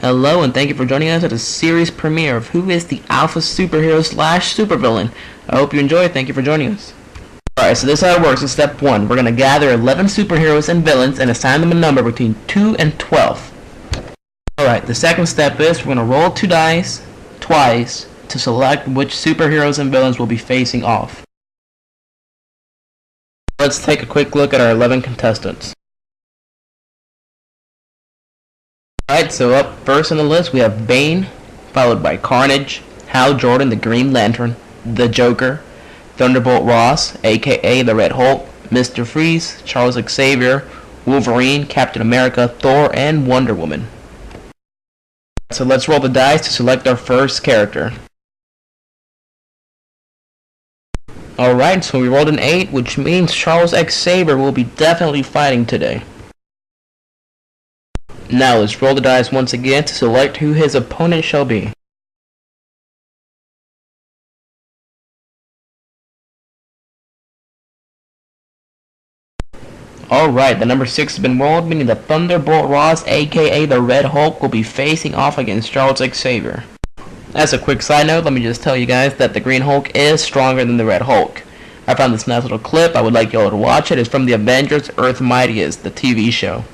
Hello and thank you for joining us at the series premiere of Who is the Alpha Superhero slash Supervillain. I hope you enjoy it. Thank you for joining us. Alright, so this is how it works. In step 1, we're going to gather 11 superheroes and villains and assign them a number between 2 and 12. Alright, the second step is we're going to roll 2 dice twice to select which superheroes and villains will be facing off. Let's take a quick look at our 11 contestants. Alright, so up first on the list we have Bane, followed by Carnage, Hal Jordan the Green Lantern, the Joker, Thunderbolt Ross, aka the Red Hulk, Mr. Freeze, Charles Xavier, Wolverine, Captain America, Thor, and Wonder Woman. So let's roll the dice to select our first character. Alright, so we rolled an 8, which means Charles Xavier will be definitely fighting today. Now let's roll the dice once again to select who his opponent shall be. Alright, the number 6 has been rolled, meaning that Thunderbolt Ross, aka the Red Hulk, will be facing off against Charles Xavier. As a quick side note, let me just tell you guys that the Green Hulk is stronger than the Red Hulk. I found this nice little clip, I would like y'all to watch it. It's from the Avengers Earth Mightiest, the TV show.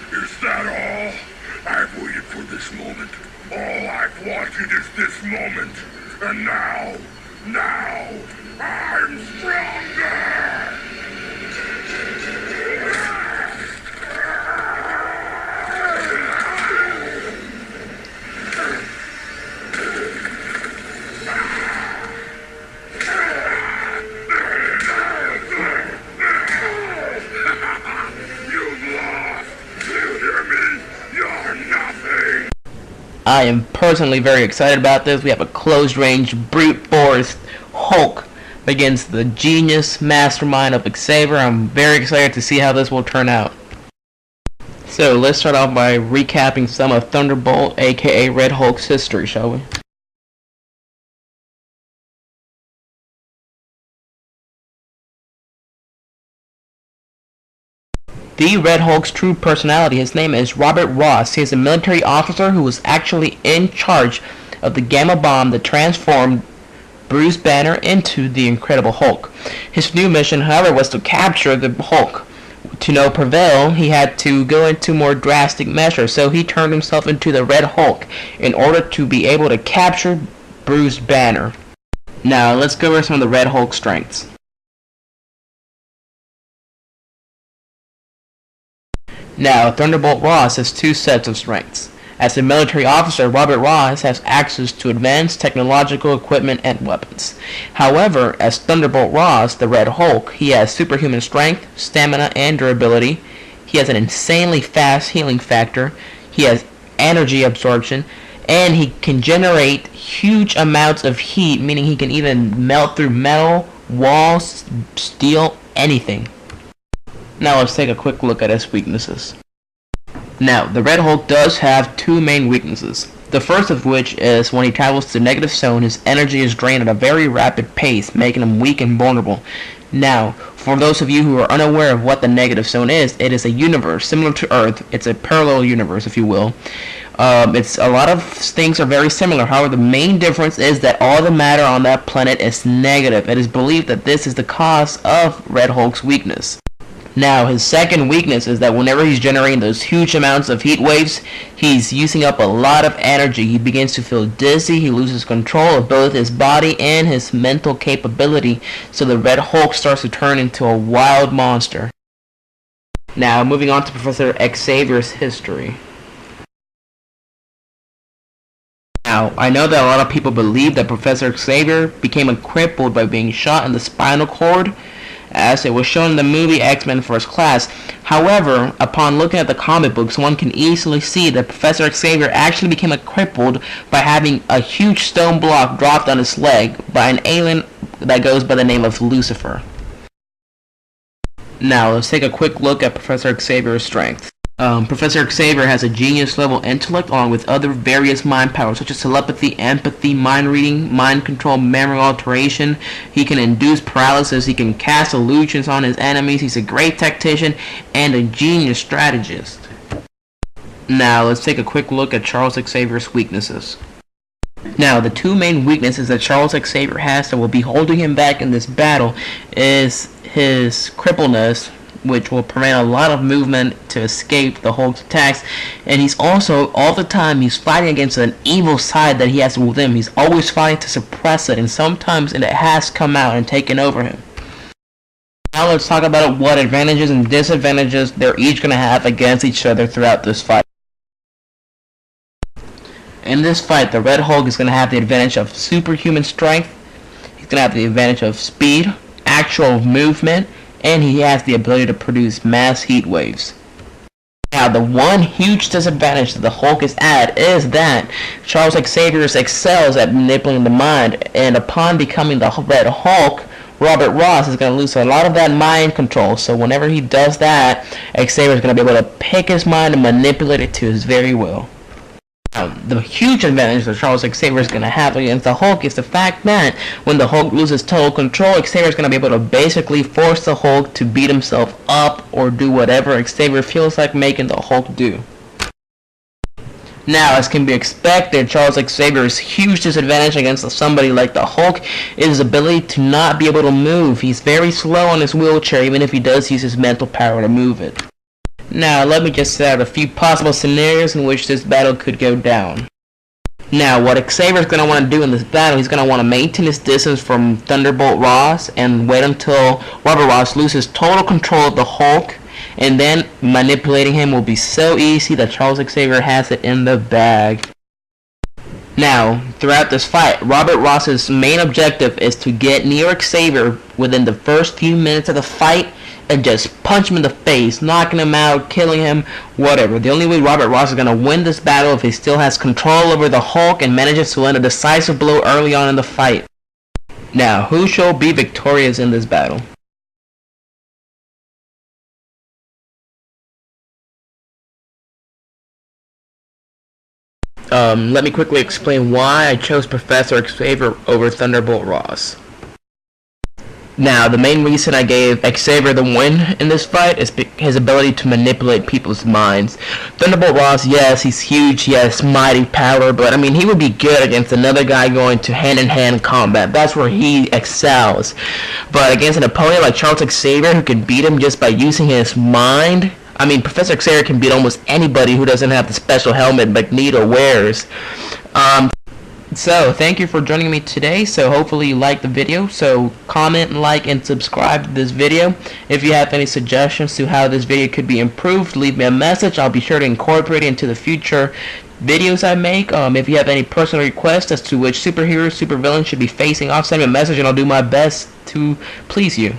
Is that all? I've waited for this moment. All I've wanted is this moment. And now, I'm stronger! I am personally very excited about this. We have a close-range brute force Hulk against the genius mastermind of Xavier. I'm very excited to see how this will turn out. So let's start off by recapping some of Thunderbolt, aka Red Hulk's history, shall we? The Red Hulk's true personality, his name is Robert Ross. He is a military officer who was actually in charge of the gamma bomb that transformed Bruce Banner into the Incredible Hulk. His new mission, however, was to capture the Hulk. To prevail, he had to go into more drastic measures, so he turned himself into the Red Hulk in order to be able to capture Bruce Banner. Now, let's go over some of the Red Hulk's strengths. Now, Thunderbolt Ross has 2 sets of strengths. As a military officer, Robert Ross has access to advanced technological equipment and weapons. However, as Thunderbolt Ross, the Red Hulk, he has superhuman strength, stamina, and durability. He has an insanely fast healing factor. He has energy absorption, and he can generate huge amounts of heat, meaning he can even melt through metal, walls, steel, anything. Now let's take a quick look at his weaknesses. Now, the Red Hulk does have 2 main weaknesses. The first of which is when he travels to the negative zone, his energy is drained at a very rapid pace, making him weak and vulnerable. Now, for those of you who are unaware of what the negative zone is, it is a universe similar to Earth. It's a parallel universe, if you will. It's a lot of things are very similar. However, the main difference is that all the matter on that planet is negative. It is believed that this is the cause of Red Hulk's weakness. Now, his second weakness is that whenever he's generating those huge amounts of heat waves, he's using up a lot of energy. He begins to feel dizzy, he loses control of both his body and his mental capability, so the Red Hulk starts to turn into a wild monster. Now, moving on to Professor Xavier's history. Now, I know that a lot of people believe that Professor Xavier became crippled by being shot in the spinal cord, as it was shown in the movie X-Men First Class. However, upon looking at the comic books, one can easily see that Professor Xavier actually became crippled by having a huge stone block dropped on his leg by an alien that goes by the name of Lucifer. Now, let's take a quick look at Professor Xavier's strength. Professor Xavier has a genius-level intellect along with other various mind powers such as telepathy, empathy, mind reading, mind control, memory alteration. He can induce paralysis, he can cast illusions on his enemies, he's a great tactician, and a genius strategist. Now, let's take a quick look at Charles Xavier's weaknesses. Now, the two main weaknesses that Charles Xavier has that will be holding him back in this battle is his crippleness, which will prevent a lot of movement to escape the Hulk's attacks, and he's also, all the time, he's fighting against an evil side that he has within him. He's always fighting to suppress it, and sometimes it has come out and taken over him. Now let's talk about what advantages and disadvantages they're each going to have against each other throughout this fight. In this fight, the Red Hulk is going to have the advantage of superhuman strength, he's going to have the advantage of speed, actual movement, and he has the ability to produce mass heat waves. Now, the one huge disadvantage that the Hulk is at is that Charles Xavier excels at manipulating the mind, and upon becoming the Red Hulk, Robert Ross is going to lose a lot of that mind control. So whenever he does that, Xavier is going to be able to pick his mind and manipulate it to his very will. The huge advantage that Charles Xavier is going to have against the Hulk is the fact that when the Hulk loses total control, Xavier is going to be able to basically force the Hulk to beat himself up or do whatever Xavier feels like making the Hulk do. Now, as can be expected, Charles Xavier's huge disadvantage against somebody like the Hulk is his ability to not be able to move. He's very slow on his wheelchair, even if he does use his mental power to move it. Now, let me just set out a few possible scenarios in which this battle could go down. Now, what Xavier is going to want to do in this battle, he's going to want to maintain his distance from Thunderbolt Ross and wait until Robert Ross loses total control of the Hulk, and then manipulating him will be so easy that Charles Xavier has it in the bag. Now, throughout this fight, Robert Ross's main objective is to get near Xavier within the first few minutes of the fight and just punch him in the face, knocking him out, killing him, whatever. The only way Robert Ross is going to win this battle if he still has control over the Hulk and manages to land a decisive blow early on in the fight. Now, who shall be victorious in this battle? Let me quickly explain why I chose Professor Xavier over Thunderbolt Ross. Now, the main reason I gave Xavier the win in this fight is his ability to manipulate people's minds. Thunderbolt Ross, yes, he's huge, yes, mighty power, but I mean, he would be good against another guy going to hand-in-hand combat. That's where he excels. But against an opponent like Charles Xavier, who can beat him just by using his mind, I mean, Professor Xavier can beat almost anybody who doesn't have the special helmet Magneto wears. So, thank you for joining me today. So, hopefully you liked the video. So, comment, like, and subscribe to this video. If you have any suggestions to how this video could be improved, leave me a message. I'll be sure to incorporate it into the future videos I make. If you have any personal requests as to which superhero, supervillain should be facing off, send me a message and I'll do my best to please you.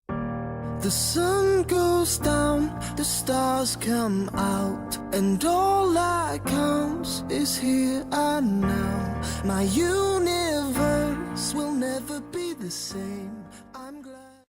The sun goes down, the stars come out, and all that counts is here and now. My universe will never be the same.